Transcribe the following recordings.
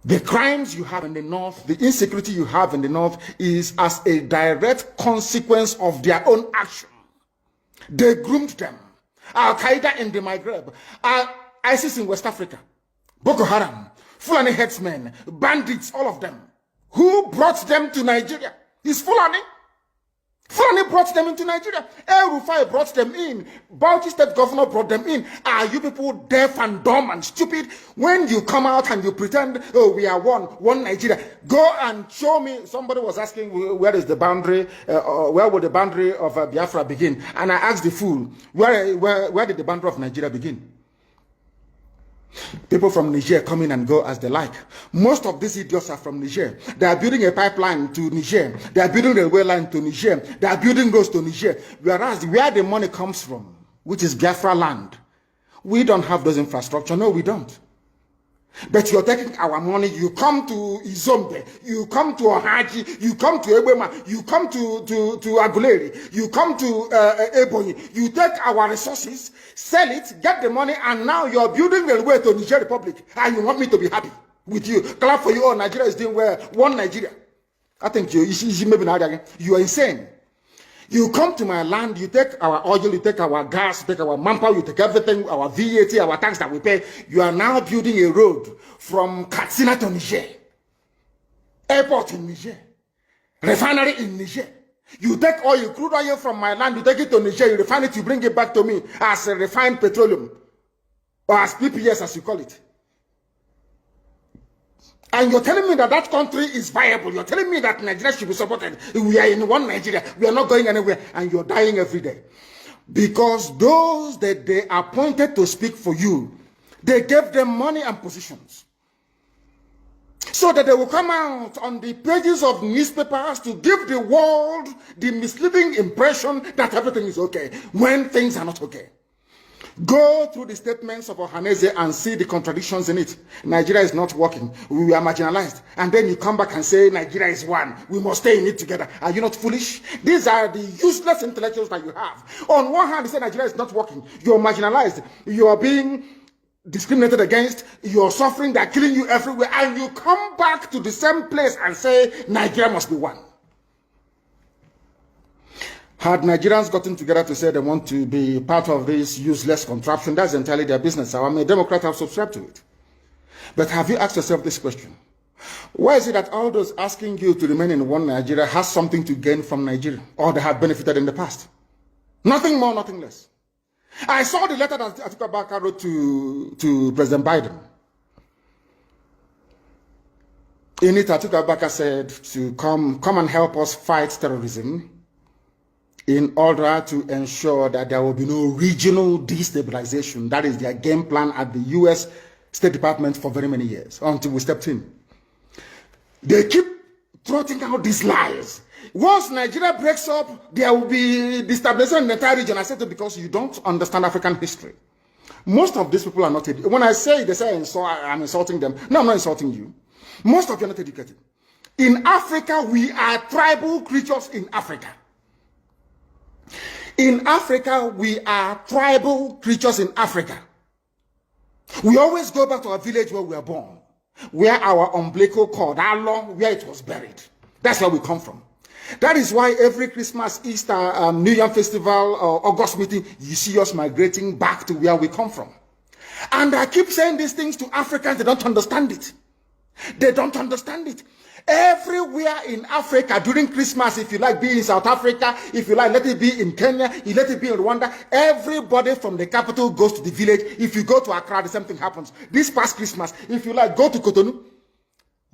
The crimes you have in the north, the insecurity you have in the north is as a direct consequence of their own action. They groomed them. Al-Qaeda in the Maghreb, ISIS in West Africa, Boko Haram, Fulani headsmen, bandits, all of them. Who brought them to Nigeria? It's Fulani. Fulani brought them into Nigeria. El Rufai brought them in. Bauchi State Governor brought them in. Are you people deaf and dumb and stupid? When you come out and you pretend, oh, we are one Nigeria. Go and show me. Somebody was asking, where is the boundary, where would the boundary of Biafra begin? And I asked the fool, where did the boundary of Nigeria begin? People from Niger come in and go as they like. Most of these idiots are from Niger. They are building a pipeline to Niger. They are building a railway line to Niger. They are building roads to Niger. Whereas where the money comes from, which is Biafra land, we don't have those infrastructure. No, we don't. But you're taking our money. You come to Izombe, you come to Ohaji, you come to Ebema, you come to Aguleri, you come to Ebonyi. You take our resources, sell it, get the money, and now you're building the way to Niger Republic. And you want me to be happy with you. Clap for you. Oh, Nigeria is doing well. One Nigeria. I think you are insane. You come to my land, you take our oil, you take our gas, you take our manpower, you take everything, our VAT, our tax that we pay. You are now building a road from Katsina to Niger. Airport in Niger. Refinery in Niger. You take oil, crude oil from my land, you take it to Niger, you refine it, you bring it back to me as a refined petroleum. Or as PPS as you call it. And you're telling me that that country is viable. You're telling me that Nigeria should be supported. We are in one Nigeria. We are not going anywhere. And you're dying every day. Because those that they appointed to speak for you, they gave them money and positions. So that they will come out on the pages of newspapers to give the world the misleading impression that everything is okay, when things are not okay. Go through the statements of Ohaneze and see the contradictions in it. Nigeria is not working. We are marginalized. And then you come back and say Nigeria is one. We must stay in it together. Are you not foolish? These are the useless intellectuals that you have. On one hand, you say Nigeria is not working. You're marginalized. You are being discriminated against. You're suffering. They're killing you everywhere. And you come back to the same place and say Nigeria must be one. Had Nigerians gotten together to say they want to be part of this useless contraption, that's entirely their business. I'm a Democrat, I've subscribed to it. But have you asked yourself this question? Why is it that all those asking you to remain in one Nigeria has something to gain from Nigeria, or they have benefited in the past? Nothing more, nothing less. I saw the letter that Atiku Abubakar wrote to President Biden. In it, Atiku Abubakar said to come and help us fight terrorism, in order to ensure that there will be no regional destabilization. That is their game plan at the U.S. State Department for very many years, until we stepped in. They keep trotting out these lies. Once Nigeria breaks up, there will be destabilization in the entire region. I said it because you don't understand African history. Most of these people are not educated. When I say, they say I'm insulting them. No, I'm not insulting you. Most of you are not educated. In Africa, we are tribal creatures in Africa. In Africa, we are tribal creatures in Africa. We always go back to our village where we were born, where our umbilical cord, how long, where it was buried. That's where we come from. That is why every Christmas, Easter, New Year Festival, or August meeting, you see us migrating back to where we come from. And I keep saying these things to Africans, they don't understand it. They don't understand it. Everywhere in Africa during Christmas, if you like, be in South Africa, if you like, let it be in Kenya, let it be in Rwanda, everybody from the capital goes to the village. If you go to Accra, the same thing happens. This past Christmas, if you like, go to Cotonou,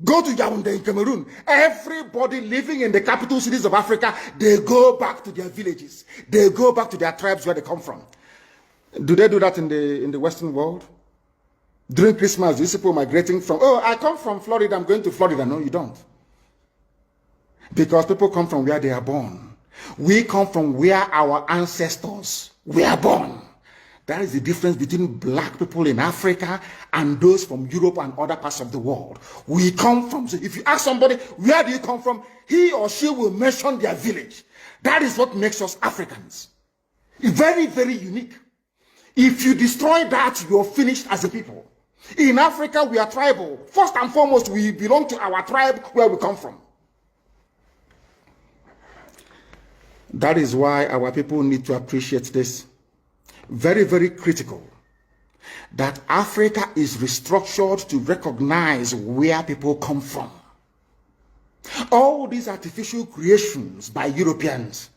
go to Yaoundé in Cameroon. Everybody living in the capital cities of Africa, they go back to their villages. They go back to their tribes where they come from. Do they do that in the Western world? During Christmas, these people migrating from, oh, I come from Florida, I'm going to Florida. No, you don't. Because people come from where they are born. We come from where our ancestors were born. That is the difference between black people in Africa and those from Europe and other parts of the world. We come from, so if you ask somebody, where do you come from? He or she will mention their village. That is what makes us Africans. Very, very unique. If you destroy that, you're finished as a people. In Africa, we are tribal. First and foremost, we belong to our tribe where we come from. That is why our people need to appreciate this. Very, very critical. That Africa is restructured to recognize where people come from. All these artificial creations by Europeans,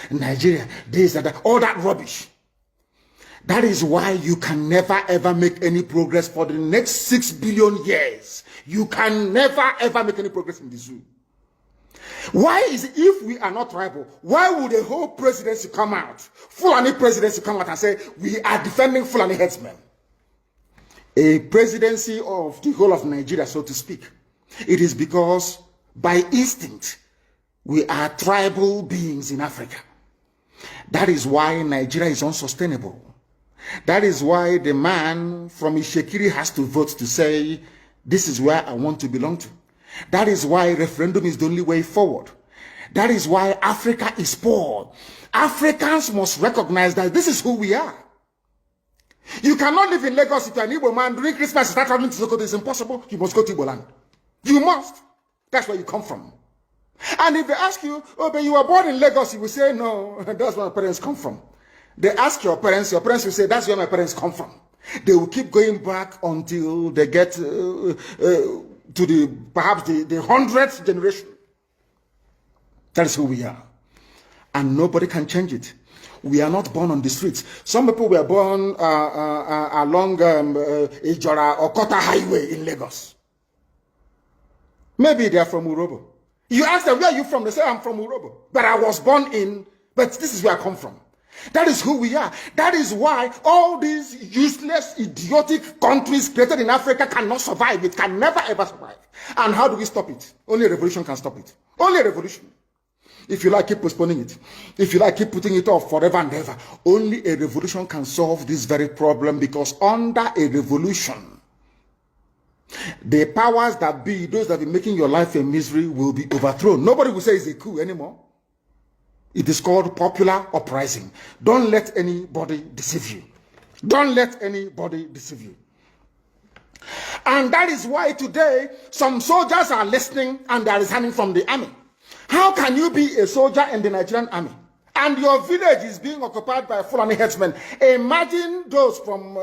Nigeria, this and that, all that rubbish. That is why you can never ever make any progress for the next 6 billion years. You can never ever make any progress in the zoo. Why is it, if we are not tribal, why would a whole presidency come out, Fulani presidency come out and say, we are defending Fulani headsmen? A presidency of the whole of Nigeria, so to speak. It is because by instinct, we are tribal beings in Africa. That is why Nigeria is unsustainable. That is why the man from Insecurity has to vote to say, this is where I want to belong to. That is why referendum is the only way forward. That is why Africa is poor. Africans must recognize that this is who we are. You cannot live in Lagos if you're an Igbo man during Christmas and start traveling to Sokoto. It's impossible. You must go to Igbo land. You must. That's where you come from. And if they ask you, oh, but you were born in Lagos, you will say, no, that's where my parents come from. They ask your parents will say, that's where my parents come from. They will keep going back until they get to perhaps the 100th generation. That is who we are. And nobody can change it. We are not born on the streets. Some people were born along Ijora or Kota Highway in Lagos. Maybe they are from Urobo. You ask them, where are you from? They say, I'm from Urobo. But I was born in, but this is where I come from. That is who we are. That is why all these useless, idiotic countries created in Africa cannot survive. It can never ever survive. And how do we stop it? Only a revolution can stop it. Only a revolution. If you like, keep postponing it. If you like, keep putting it off forever and ever. Only a revolution can solve this very problem, because under a revolution, the powers that be, those that be making your life a misery, will be overthrown. Nobody will say it's a coup anymore. It is called popular uprising. Don't let anybody deceive you. Don't let anybody deceive you. And that is why today some soldiers are listening and they are resigning from the army. How can you be a soldier in the Nigerian army and your village is being occupied by Fulani headsmen? Imagine those from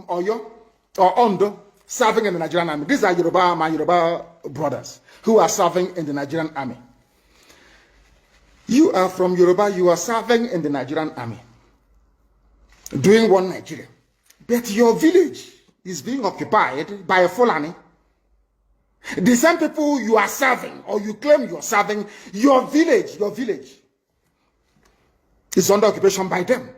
Oyo or Ondo serving in the Nigerian army. These are my Yoruba brothers who are serving in the Nigerian army. You are from Yoruba, you are serving in the Nigerian army, doing one Nigeria. But your village is being occupied by a Fulani. The same people you are serving, or you claim you are serving, your village is under occupation by them.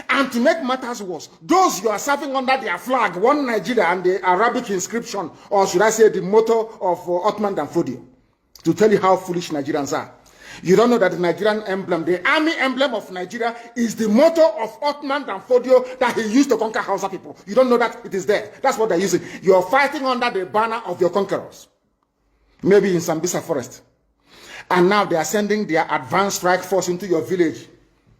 And to make matters worse, those you are serving under their flag, one Nigeria, and the Arabic inscription, or should I say the motto of Ottoman Danfodio, to tell you how foolish Nigerians are. You don't know that the Nigerian emblem, the army emblem of Nigeria, is the motto of Ottoman Danfodio that he used to conquer Hausa people. You don't know that it is there. That's what they're using. You're fighting under the banner of your conquerors. Maybe in Sambisa forest. And now they are sending their advanced strike force into your village.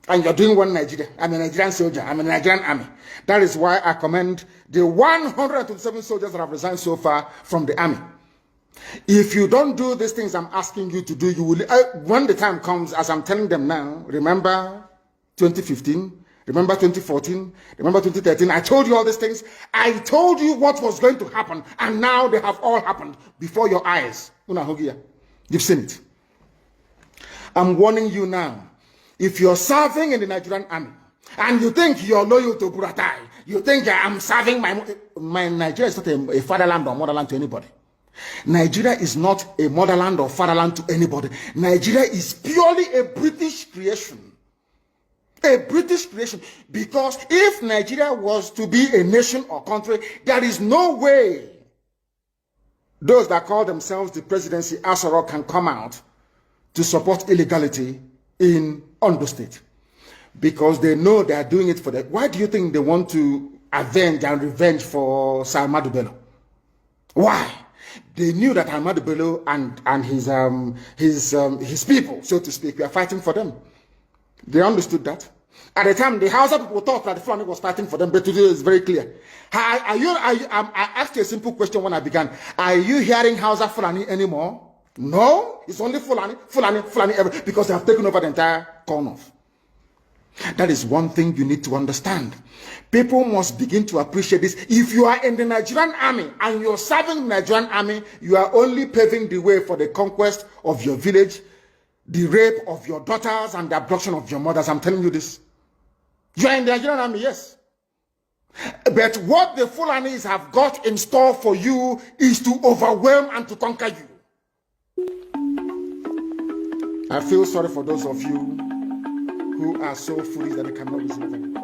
And you're doing one Nigeria. I'm a Nigerian soldier. I'm a Nigerian army. That is why I commend the 127 soldiers that have resigned so far from the army. If you don't do these things I'm asking you to do, you will, when the time comes, as I'm telling them now, remember 2015, remember 2014, remember 2013, I told you all these things. I told you what was going to happen, and now they have all happened before your eyes. You've seen it. I'm warning you now. If you're serving in the Nigerian army, and you think you're loyal to Buratai, you think I'm serving my Nigeria is not a fatherland or motherland to anybody. Nigeria is not a motherland or fatherland to anybody. Nigeria is purely a British creation. A British creation. Because if Nigeria was to be a nation or country, there is no way those that call themselves the presidency Asoro can come out to support illegality in Ondo State. Because they know they are doing it for them. Why do you think they want to avenge and revenge for Sir Ahmadu Bello? Why? They knew that Ahmadu Bello and his people, so to speak, were fighting for them. They understood that. At the time, the Hausa people thought that the Fulani was fighting for them, but today it's very clear. I asked you a simple question when I began. Are you hearing Hausa Fulani anymore? No, it's only Fulani, because they have taken over the entire corner. That is one thing you need to understand. People must begin to appreciate this. If you are in the Nigerian army and you're serving the Nigerian army, you are only paving the way for the conquest of your village, the rape of your daughters, and the abduction of your mothers. I'm telling you this. You are in the Nigerian army, yes. But what the Fulanis have got in store for you is to overwhelm and to conquer you. I feel sorry for those of you who are so foolish that they cannot reason.